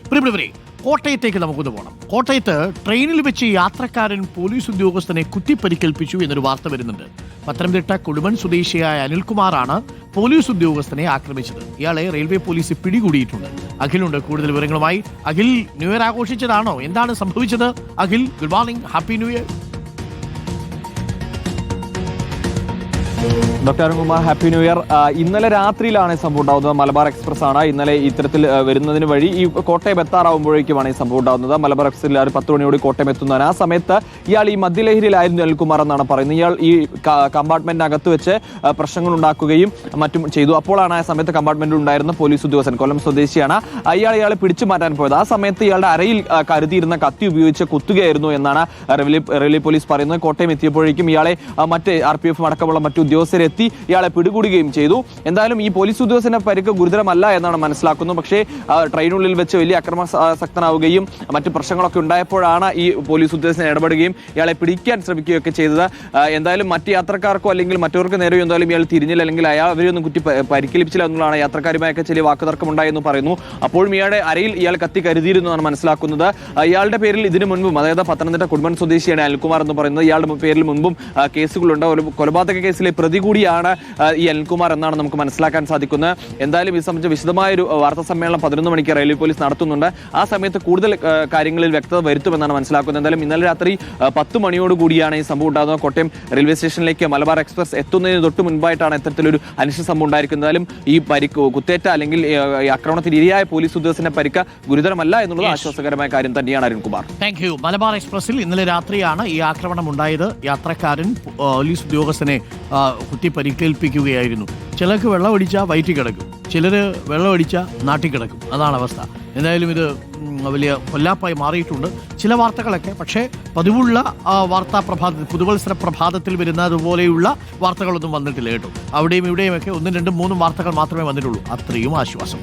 പ്രിയപ്പെട്ടവരെ, കോട്ടയത്തേക്ക് നമുക്കൊന്ന് പോകണം. കോട്ടയത്ത് ട്രെയിനിൽ വെച്ച് യാത്രക്കാരൻ പോലീസ് ഉദ്യോഗസ്ഥനെ കുത്തിപ്പരിക്കേൽപ്പിച്ചു എന്നൊരു വാർത്ത വരുന്നുണ്ട്. പത്തനംതിട്ട കുടുമൺ സ്വദേശിയായ അനിൽകുമാറാണ് പോലീസ് ഉദ്യോഗസ്ഥനെ ആക്രമിച്ചത്. ഇയാളെ റെയിൽവേ പോലീസ് പിടികൂടിയിട്ടുണ്ട്. അഖിലുണ്ട് കൂടുതൽ വിവരങ്ങളുമായി. അഖിൽ, ന്യൂ ഇയർ ആഘോഷിച്ചതാണോ? എന്താണ് സംഭവിച്ചത്? Akhil, good morning, happy new year. Doctor Arunkumar, happy new year. ഇന്നലെ രാത്രിയിലാണ് ഈ സംഭവം ഉണ്ടാകുന്നത്. മലബാർ എക്സ്പ്രസ് ആണ് ഇന്നലെ ഇത്തരത്തിൽ വരുന്നതിന് വഴി ഈ കോട്ടയം എത്താറാവുമ്പോഴേക്കുമാണ് ഈ സംഭവം ഉണ്ടാകുന്നത്. മലബാർ എക്സ്പ്രസിൽ 10 മണിയോട് കോട്ടയം എത്തുന്നതാണ്. ആ സമയത്ത് ഇയാൾ ഈ മദ്യലഹരിയിലായിരുന്നു അനിൽകുമാർ എന്നാണ് പറയുന്നത്. ഇയാൾ ഈ കമ്പാർട്ട്മെന്റിനകത്ത് വെച്ച് പ്രശ്നങ്ങൾ ഉണ്ടാക്കുകയും മറ്റും ചെയ്തു. അപ്പോഴാണ് ആ സമയത്ത് കമ്പാർട്ട്മെന്റിൽ ഉണ്ടായിരുന്ന പോലീസ് ഉദ്യോഗസ്ഥൻ, കൊല്ലം സ്വദേശിയാണ്, ഇയാളെ പിടിച്ചു മാറ്റാൻ പോയത്. ആ സമയത്ത് ഇയാളുടെ അരയിൽ കരുതിയിരുന്ന കത്തി ഉപയോഗിച്ച് കുത്തുകയായിരുന്നു എന്നാണ് റെയിൽവേ പോലീസ് പറയുന്നത്. കോട്ടയം എത്തിയപ്പോഴേക്കും ഇയാളെ മറ്റ് RPF അടക്കമുള്ള മറ്റു ഉദ്യോഗസ്ഥരെത്തി ഇയാളെ പിടികൂടുകയും ചെയ്തു. എന്തായാലും ഈ പോലീസ് ഉദ്യോഗസ്ഥന്റെ പരിക്ക് ഗുരുതരമല്ല എന്നാണ് മനസ്സിലാക്കുന്നത്. പക്ഷേ ട്രെയിനുള്ളിൽ വെച്ച് വലിയ അക്രമാസക്തനാവുകയും മറ്റു പ്രശ്നങ്ങളൊക്കെ ഉണ്ടായപ്പോഴാണ് ഈ പോലീസ് ഉദ്യോഗസ്ഥൻ ഇടപെടുകയും ഇയാളെ പിടിക്കാൻ ശ്രമിക്കുകയൊക്കെ ചെയ്തത്. എന്തായാലും മറ്റ് യാത്രക്കാർക്കോ അല്ലെങ്കിൽ മറ്റവർക്ക് നേരെയോ എന്തായാലും ഇയാൾ തിരിഞ്ഞില്ല, അല്ലെങ്കിൽ അവരെയൊന്നും കുറ്റി പരിക്കേൽപ്പിച്ചില്ല എന്നുള്ളതാണ്. യാത്രക്കാരുമായൊക്കെ ചെറിയ വാക്കുതർക്കം ഉണ്ടായെന്ന് പറയുന്നു. അപ്പോഴും ഇയാളുടെ അരയിൽ ഇയാൾ കത്തി കരുതിയിരുന്നു എന്നാണ് മനസ്സിലാക്കുന്നത്. ഇയാളുടെ പേരിൽ ഇതിനു മുൻപും, അതായത് പത്തനംതിട്ട കുടുംബൻ സ്വദേശിയാണ് അനിൽകുമാർ എന്ന് പറയുന്നത്. ഇയാളുടെ പേരിൽ മുൻപും കേസുകളുണ്ട്. ഒരു കൊലപാതക കേസിലെ പ്രതി കൂടിയാണ് ഈ അനിൽകുമാർ എന്നാണ് നമുക്ക് മനസ്സിലാക്കാൻ സാധിക്കുന്നത്. എന്തായാലും ഇത് സംബന്ധിച്ച് വിശദമായ ഒരു വാർത്താ സമ്മേളനം 11 മണിക്ക് റെയിൽവേ പോലീസ് നടത്തുന്നുണ്ട്. ആ സമയത്ത് കൂടുതൽ കാര്യങ്ങളിൽ വ്യക്തത വരുത്തുമെന്നാണ് മനസ്സിലാക്കുന്നത്. എന്തായാലും ഇന്നലെ രാത്രി 10 മണിയോടുകൂടിയാണ് ഈ സംഭവം ഉണ്ടാകുന്നത്. കോട്ടയം റെയിൽവേ സ്റ്റേഷനിലേക്ക് മലബാർ എക്സ്പ്രസ് എത്തുന്നതിന് തൊട്ട് മുൻപായിട്ടാണ് ഇത്തരത്തിലൊരു അനിഷ്ട സംഭവം ഉണ്ടായിരിക്കുന്നത്. എന്തായാലും ഈ കുത്തേറ്റ അല്ലെങ്കിൽ ആക്രമണത്തിന് ഇരയായ പോലീസ് ഉദ്യോഗസ്ഥന്റെ പരിക്ക് ഗുരുതരമല്ല എന്നുള്ളത് ആശ്വാസകരമായ കാര്യം തന്നെയാണ്. Arunkumar, thank you. മലബാർ എക്സ്പ്രസിൽ ഇന്നലെ രാത്രിയാണ് ഈ ആക്രമണം ഉണ്ടായത്. യാത്രക്കാരൻ പോലീസ് ഉദ്യോഗസ്ഥനെ കുത്തി പരിക്കേൽപ്പിക്കുകയായിരുന്നു. ചിലർക്ക് വെള്ളമടിച്ചാൽ വയറ്റിൽ കിടക്കും, ചിലർ വെള്ളമടിച്ചാൽ നാട്ടിൽ കിടക്കും. അതാണ് അവസ്ഥ. എന്തായാലും ഇത് വലിയ കൊല്ലാപ്പായി മാറിയിട്ടുണ്ട് ചില വാർത്തകളൊക്കെ. പക്ഷേ പതിവുള്ള പുതുവത്സര പ്രഭാതത്തിൽ വരുന്നതുപോലെയുള്ള വാർത്തകളൊന്നും വന്നിട്ടില്ല കേട്ടോ. അവിടെയും ഇവിടെയുമൊക്കെ 1, 2, 3 വാർത്തകൾ മാത്രമേ വന്നിട്ടുള്ളൂ. അത്രയും ആശ്വാസം.